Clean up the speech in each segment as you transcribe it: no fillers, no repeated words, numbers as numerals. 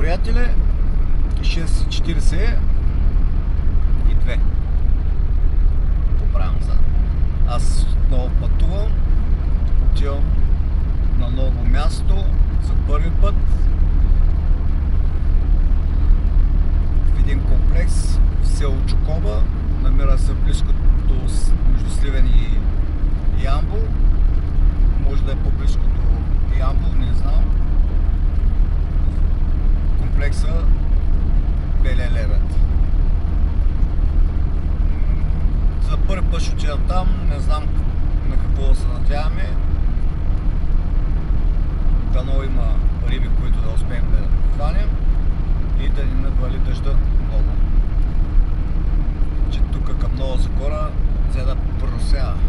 приятели, 6:42 поправям за. Аз много пътувам, отивам на ново място за първи път в един комплекс в село Чукоба, намира се близко между Сливен и Ямбол, може да е по-близко до Ямбол, не знам. Комплекса Белия лебед. За първи път ще отидам там, не знам на какво да се надяваме. Дано има риби, които да успеем да хванем и да ни навали дъжда много. Че тук към Нова Загора взе да просява.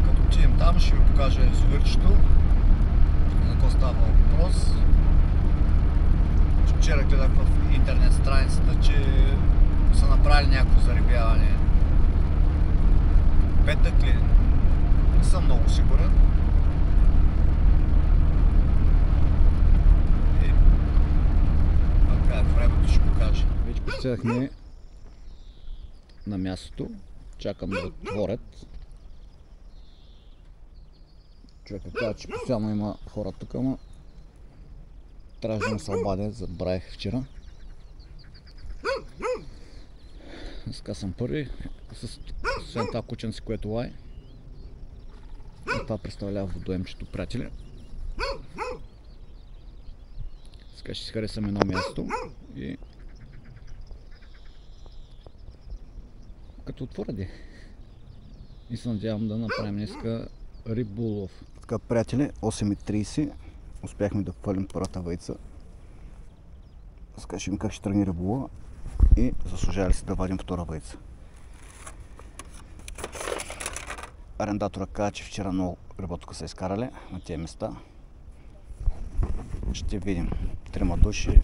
Като отидем там, ще ви покажа язовирчето. За какво става въпрос. Вчера гледах в интернет страницата, че са направили някакво зарибяване. Петък ли? Не съм много сигурен. И така, времето ще покаже. Вече пристигнахме на мястото. Чакам да отворят. Човека каза, че постоянно има хора тук, ама трябваше да се обадя, забравих вчера. Сега съм първи, освен това кученце, което лай. И това представлява водоемчето, приятели. Сега ще си харесам едно място и като отворя и се надявам да направим днеска риболов. Така, приятели, 8:30 успяхме да пълим първата вейца. Сега ще видим как ще тръгне риболова и заслужава ли се да вадим втора вейца. Арендатора каза, че вчера много риботка са изкарали на тези места. Ще видим. 3 души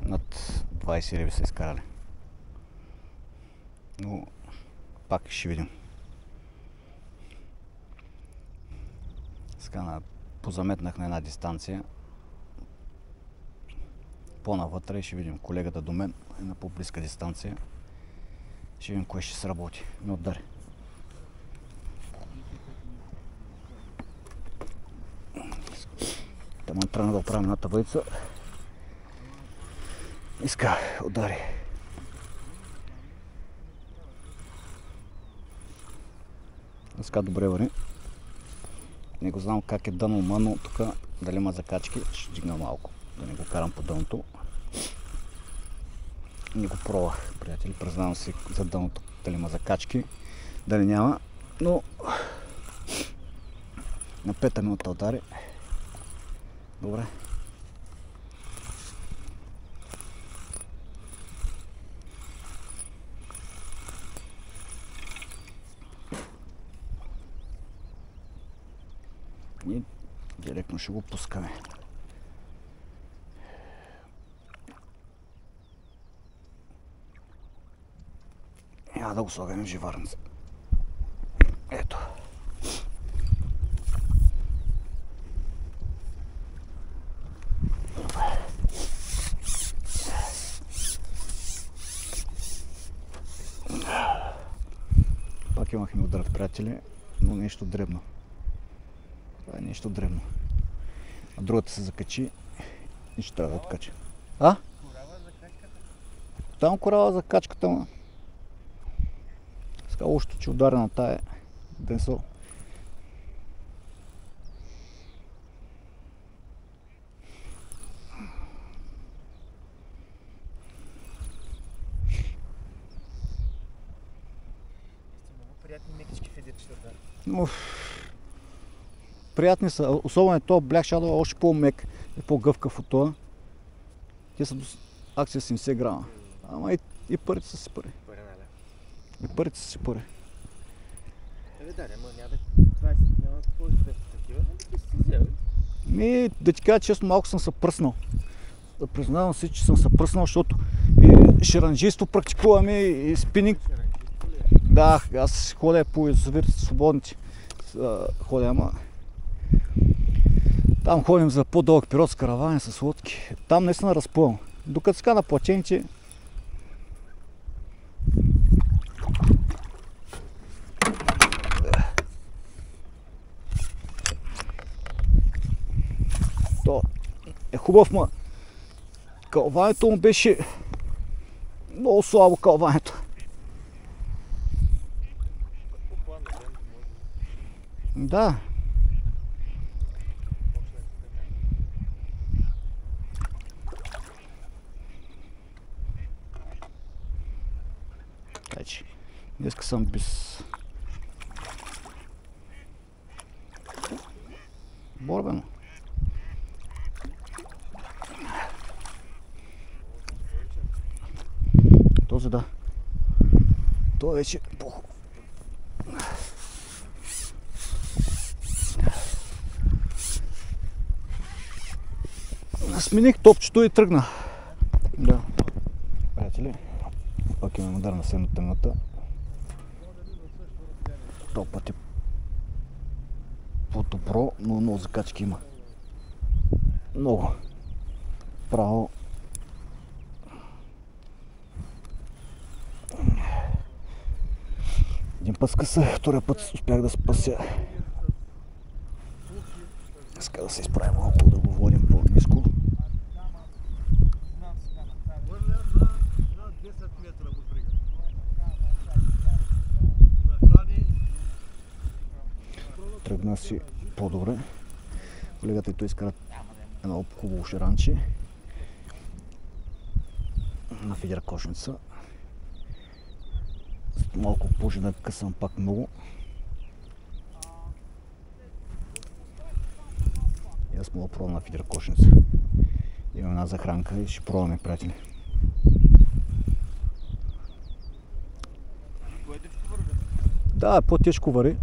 над 20 риби са изкарали. Но пак ще видим. Сега позаметнах на една дистанция. По-навътре ще видим колегата до мен е на по-близка дистанция. Ще видим кое ще сработи. Ме удари. Таман тръгна да оправим едната вейца. Иска, удари. Иска добре вари. Не го знам как е дъно ума, но тук дали има закачки, ще дигна малко. Да не го карам по дъното. Не го пробвах, приятели. Признавам си за дъното дали има закачки, дали няма. Но на 5 минута удари. Добре. И директно ще го пускаме. Няма да го слагаме в живарница. Ето. Пак имахме удар, приятели, но нещо дребно. Това е нещо дребно. А другата се закачи и ще трябва да откача. А? Корава за качката? Там корава за качката, ма. Сега още, че ударя на тая денсо. Много приятни мекички фидетчета, да. Приятни са, особено този Black Shadow е още по-мек, е по-гъвкав от това. Те са до акция 70 грама. Ама и парите са си пари. Пари, нали? И парите са си пари. Да, ама няма да 20, няма да ползваш 200 такива, нали си взел? Да ти кажа честно, малко съм се пръснал. Да признавам си, че съм се пръснал, защото ширанджийство практикуваме и спининг. Да, аз ходя по язовир свободните. Ходя, ама Там ходим за по-дълъг период с каравани, с лодки. Там наистина разпълно. Докато сега на плачените то е хубав, ма кълването му беше много слабо кълването. Да. Значи, днеска съм без борбено. Този да. Това вече по-хубаво. Смених топчето и тръгна. Да. Приятели, пак имаме удар на седната минута. Това път е по-добро, но много закачки има. Много. Право. Един път скъса, втория път успях да спася. Иска да се изправим малко, да го водим по-ниско. Тръгна си по-добре. Колегата и той изкара едно хубаво ширанче на фидер кошница. Малко позже да късам пак много. И аз мога пробвам на фидер кошница. Имам една захранка и ще пробваме, приятели. Да, по-тежко вари.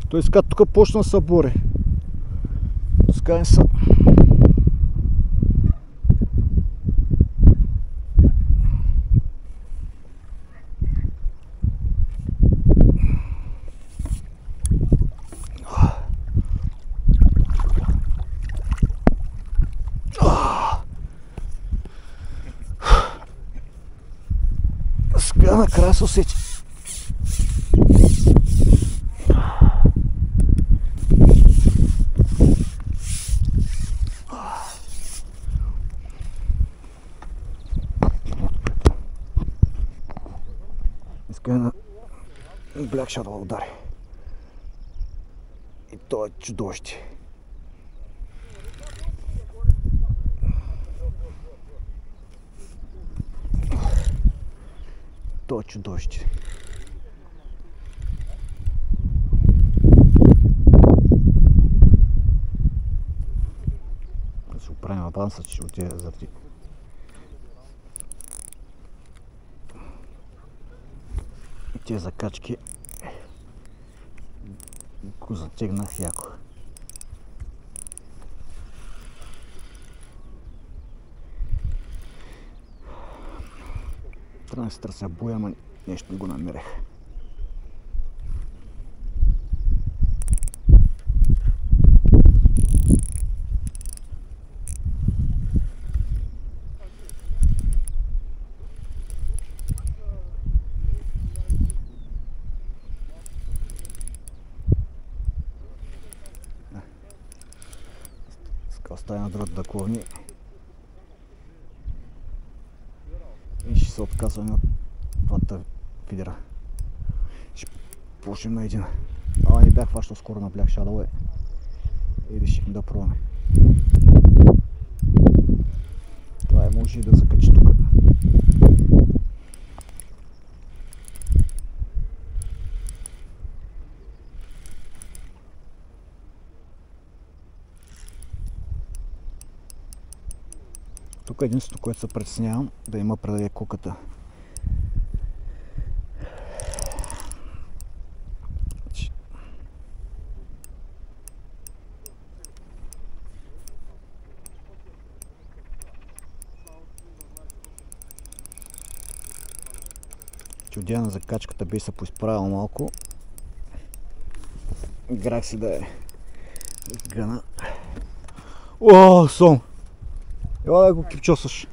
Той сега тук почна да се бори. Сега не са. Сега накрая се усети. На Black Shadow удари. И то е чудовище. То е чудовище. Да се оправим аванса, че ще отиде заради. Тези закачки го затегнах яко. Трябва да се търся боя, ама нещо не го намерих. оставя на другата клони и ще се отказваме от двата фидера. Ще почнем на един. Ама не бях хващал скоро на Black Shadow и решихме да пробваме. Това може и да закачи тук. Тук единството, което се притеснявам, да има предаде куката. Чудя на закачката би се поизправил малко. Играх си да е гъна. О, сом! Ела да го кипчосаш.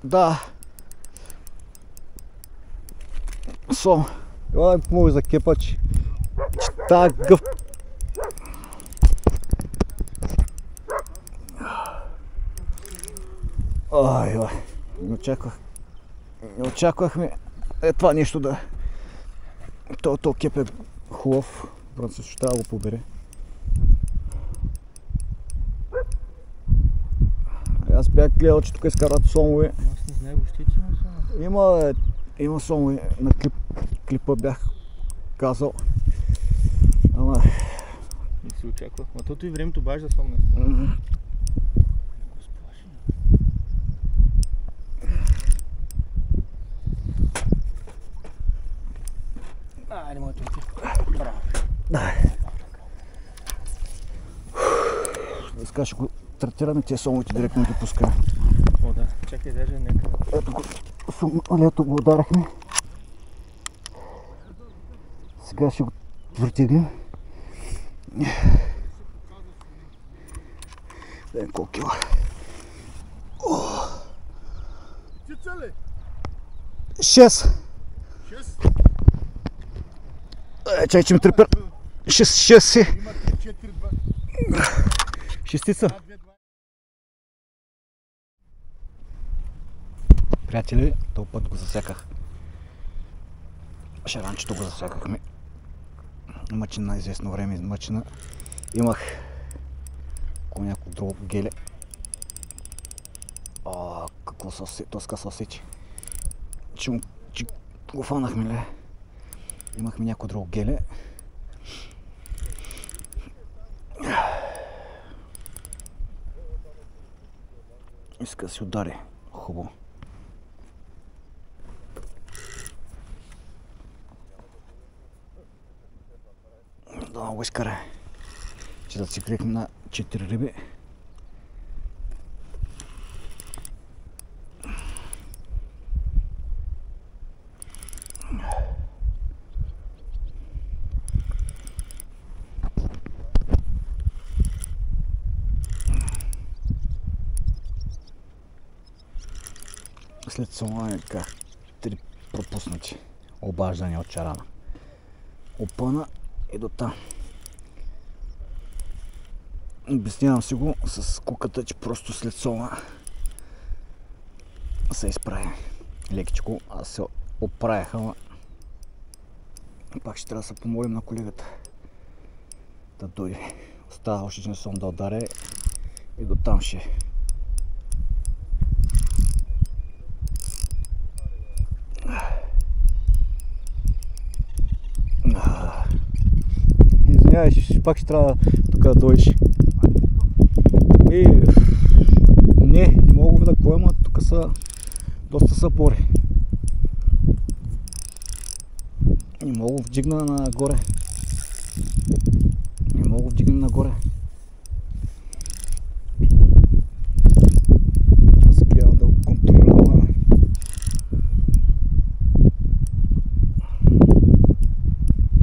Да. Сом. Ела да ми помогаш за кепа, че тая гъв... Ай, ела. Не очаквахме това нещо да... То кеп е хубав. Просто ще трябва да го побере. Аз бях гледал, че тук изкарват сомове. Аз не знае въобще, че има сомове. Има сомове на клипа бях казал. Ама... Не си очаквах. Ма тото и времето баш да сомне. Айде, моето дете. Браво. Сега ще го третираме тези сомовете, директно ги пускаме. О, да. Чакай, даже нека. Ето го, лето го ударахме. Сега ще го въртиглим. Дай колко кила. Птица ли? 6. Чай, че ми трепер. 6 си. Има 3-4-2. Шестица. Приятели, този път го засяках. Шаранчето го засякахме. Мъчина на известно време, мъчина. Имах някакво друго геле. Какво тоска се усечи. Че го фанахме, ле. Имахме някакво друго геле. Иска да си удари. Хубаво. Да го изкара. Ще зациклихме на 4 риби. След сома как 3 пропуснати обаждания от чарана. Опъна и до там. Обяснявам си го с куката, че просто след сома се изправи лекичко. Аз се оправях, ама пак ще трябва да се помолим на колегата да дойде. Остава още един сом да ударя и до там ще. Извинявай, пак ще трябва тук да дойдеш. Не мога да поема, тук са доста съпори. Не мога вдигна нагоре. Не мога вдигна нагоре. Аз гледам да го контролирам.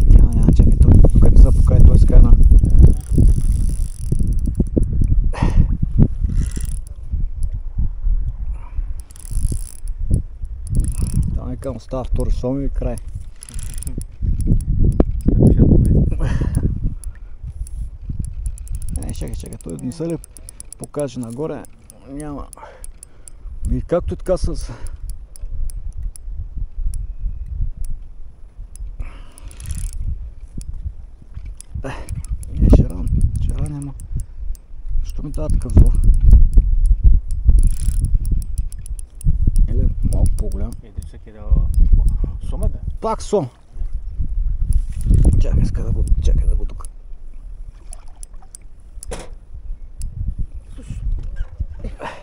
Няма, чакай, тук не са покай, той сега една. Там некам остава втори сом и край. Чакай, той не се ли покаже нагоре? Няма. И както така с... Шеран няма. Що ми дава такъв звук? Или малко по-голям? Сом е бе? Пак сом! Чакай да го тук.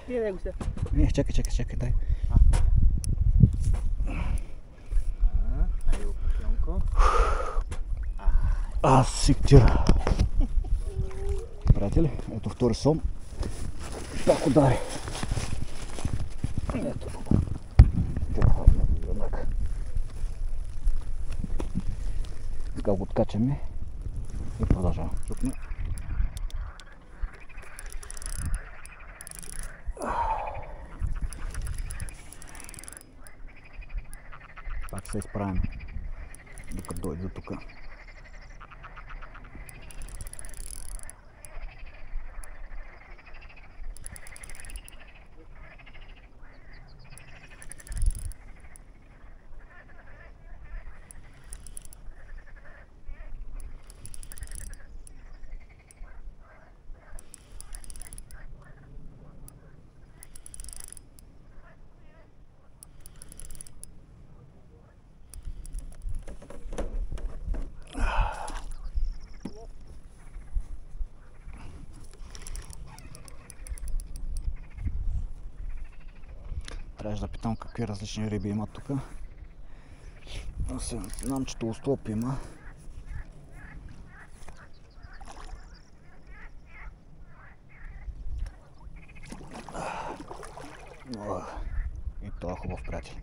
Тия него се. Не, чакай, дай. Айде го пушенко. Сиктира. Приятели, ето втори сом. Пак удари. Ето го. Сега го откачаме и продължаваме. Чукне. Пак се изправим, докато дойде до тук. Трябваше да питам какви различни риби има тук. Знам, че толстоп има. И това е хубав, приятел.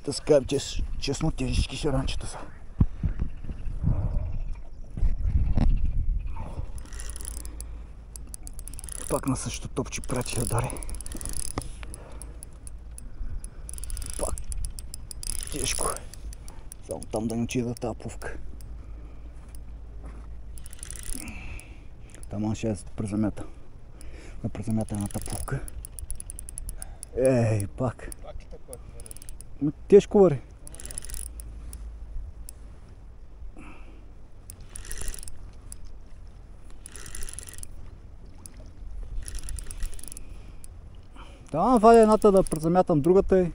Да скажем, честно, тежички шаранчета са. Пак на същото топче прати да даре. Пак тежко. Само там да не отида тази пувка. Таман ще презамета. На презаметената пувка. Ей, пак. Тежко вари. Да, вадя едната да презамятам другата и...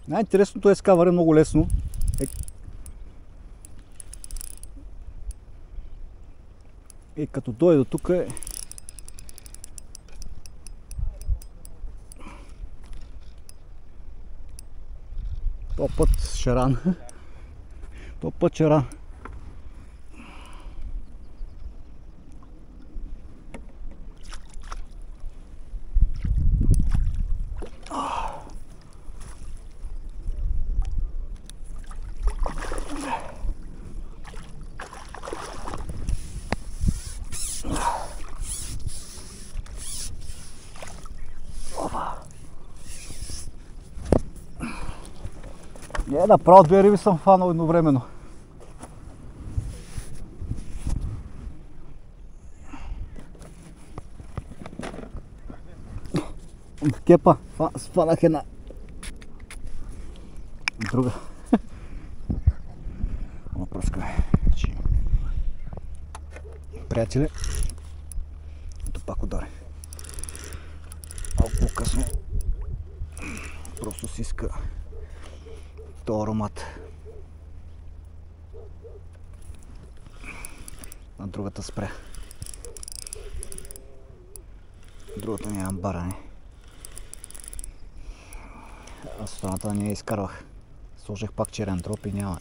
Най-интересното е ска вари много лесно. И като дойде до тук е... То път шаран. То път шаран. Не, направо две риби съм фанал едновременно. Кепа, фанах една. Друга. Напръскаме. Приятели, ето пак удари. Малко по-късно. Просто си иска този аромат. На другата спря. Другата нямам баране. Аз останата не я изкарвах. Сложих пак черен троп и няма.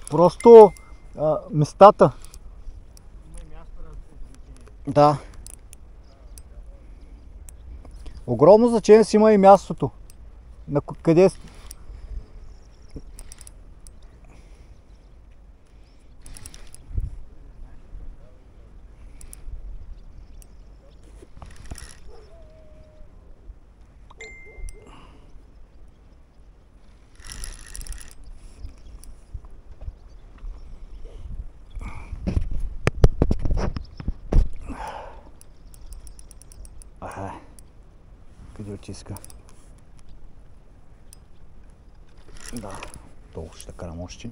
Просто местата. Има и място на значение. Да. Огромно значение си има и мястото. На къде... Къде отиска? Да, толкова ще карам още.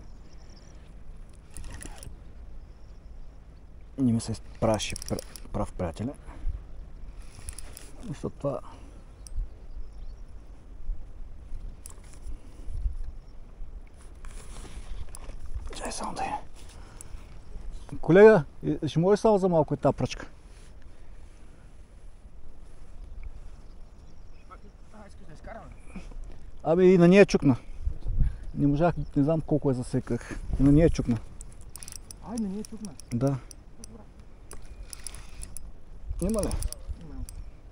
Не ми се правеше прав приятеля. Защото това... Чай само да е. Колега, ще може само за малко тази пръчка? Искаш да изкараме? Абе и на нея чукна. Не можах, не знам колко я засеках. И на нея чукна. Ай, на нея чукна. Да. Има ли?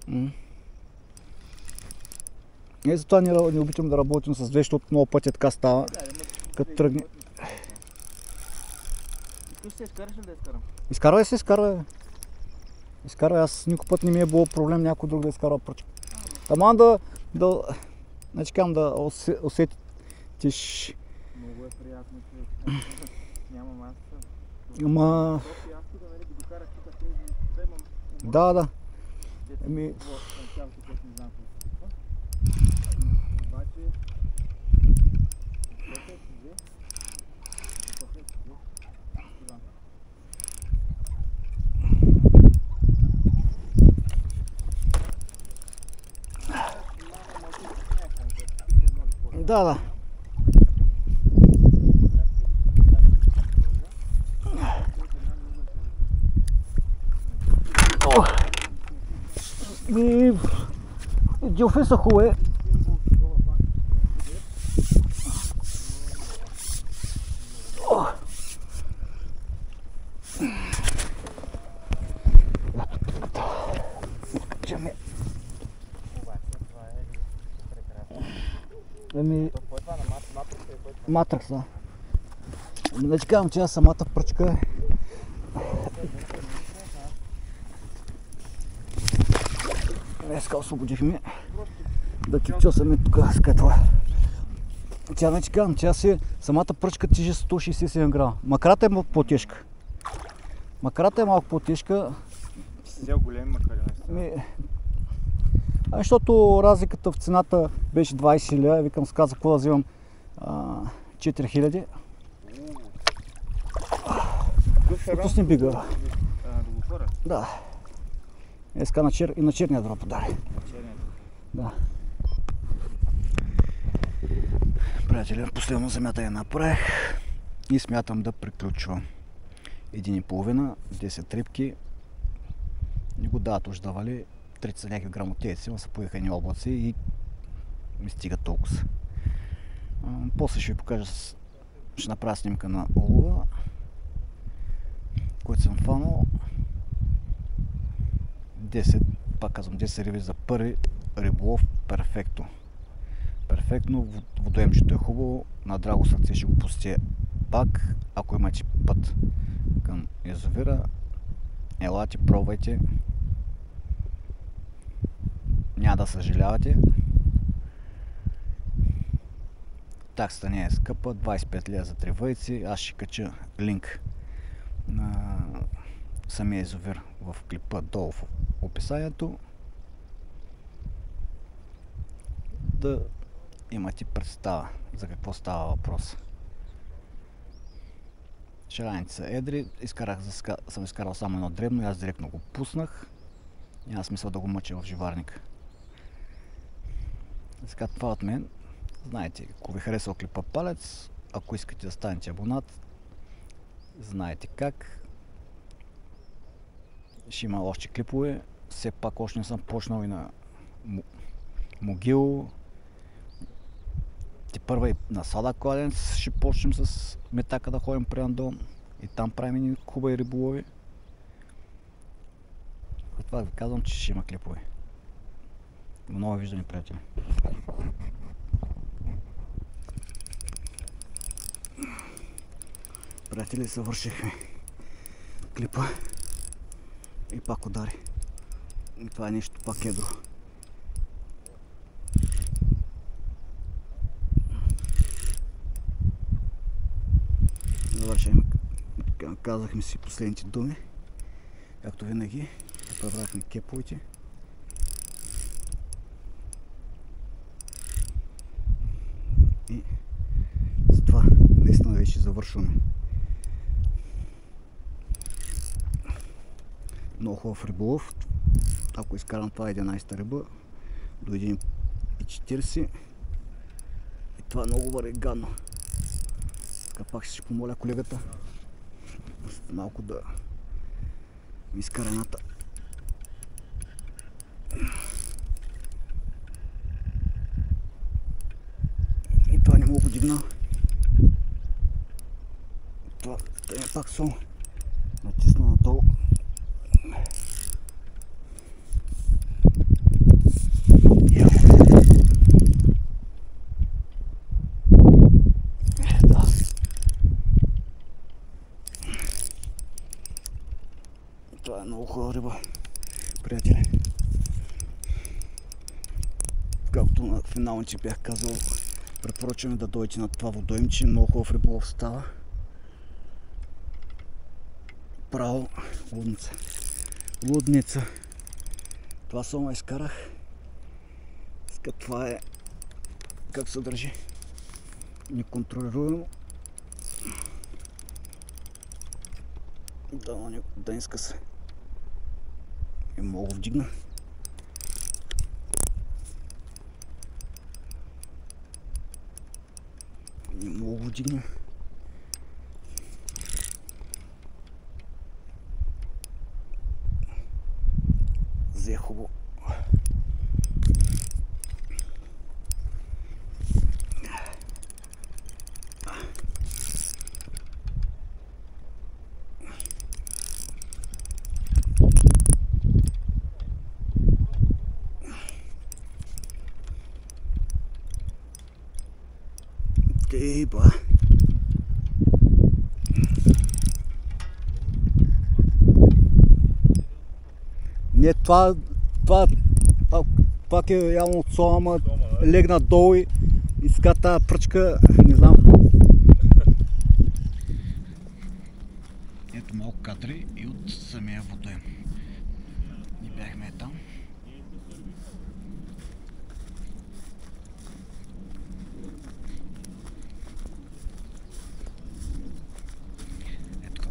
Има. Затова не обичам да работим с две, защото много пъти така става. Като тръгне. Искаш се изкараш ли да изкарам? Изкарвай се, изкарвай. Изкарвай, аз никой път не ми е било проблем някой друг да изкарва пръчка. Ама значи казвам да усетиш. Много е приятно, че няма маса. Ама... Аз тук нали ги докарах тук тези вземам. Да. Еми... Цялото, което не знам какво се случва. Обаче... Започнах си взе. Да. Дюфи са хубави. Матракс, да. Да ти казвам, че аз самата пръчка днеска освободихме да кипчосаме тук с кетла. Тя не ти казвам, че аз самата пръчка тежи 167 грама. Макрата е по-тежка. Макрата е малко по-тежка. Си взел големи макари. Защото разликата в цената беше 20 лева. Викам, се каза, какво да взимам 4000. Отпусни бига. Да. Днеска и на черния дроб подари. Да. Приятели, последно земята я направих и смятам да приключвам. 1,5, 10 рибки. Не го дават уж давали. 30 някакви грамотейци, но са поехани облаци и ми стига толкова. После ще ви покажа, ще направя снимка на улова, който съм фанал. 10, пак казвам, 10 риби за първи риболов, перфектно. Перфектно, водоемчето е хубаво, на драго сърце ще го пустя пак, ако имате път към язовира, елате, пробвайте. Няма да съжалявате. Таксата не е скъпа, 25 лева за 3 въйци. Аз ще кача линк на самия язовир в клипа долу в описанието. Да имате представа за какво става въпрос. Шараните са едри. Съм изкарал само едно дребно и аз директно го пуснах. Няма смисъл да го мъча в живарника. Сега това от мен. Знаете, ако ви харесва клипа палец, ако искате да станете абонат, знаете как. Ще има още клипове. Все пак още не съм почнал и на Могил. първа и на Сада кладенец ще почнем с метака да ходим при Андон и там правим и хубави риболови. Това ви казвам, че ще има клипове. Много виждани, приятели. Приятели, завършихме клипа и пак удари. И това е нещо пак едро. Завършихме. Казахме си последните думи. Както винаги, пребрахме кеповете. И с това наистина вече завършваме. Много хубав риболов. Ако изкарам това 11-та риба до 1,40 и това много бъде гадно. Така пак ще помоля колегата малко да ми изкара едната. И това не мога го дигна. Това е пак сон. Натисна надолу. Това е много хубава риба, приятели. Както на финалните бях казал, препоръчвам да дойдете на това водоймче. Много хубав риболов става. Право лудница. Лудница. Това само изкарах. Това е как се държи. Неконтролируемо. Да не скъса. И мога го вдигна. Не мога го вдигна. Взе хубаво. Ба. Не, това пак е явно от сома, ама легна долу и иска тази пръчка, не знам. Ето малко кадри и от самия водоем. Ние бяхме там.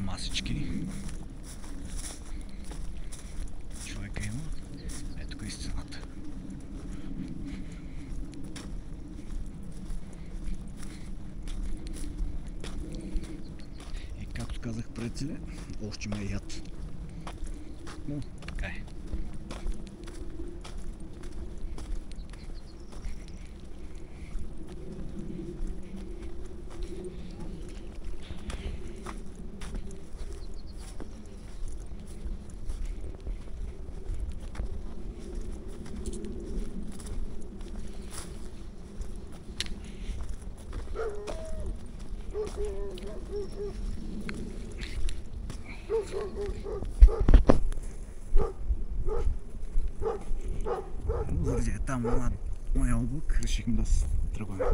Масички. Човека има. Ето тук е сцената. И както казах приятели, още ме яд. Но така е. Заради там на моя облак решихме да се тръгваме.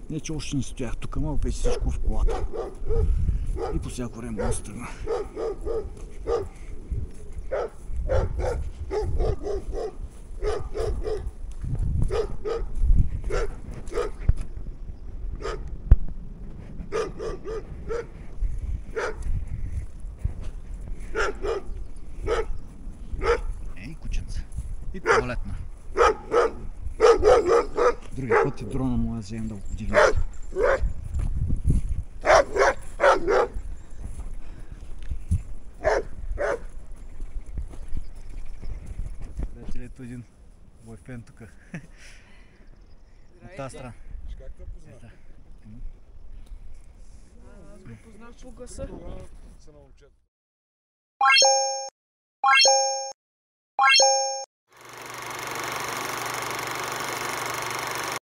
Не, че още не стоях тук, ама беше всичко в колата. И по всяко време да се тръгна. И туалетна. Другия път и дрона му вземем да го подигнем. Приятели, ето един бойфен тук. тази страна. Как те познах? Аз го познах по гласа. Тогава се научат.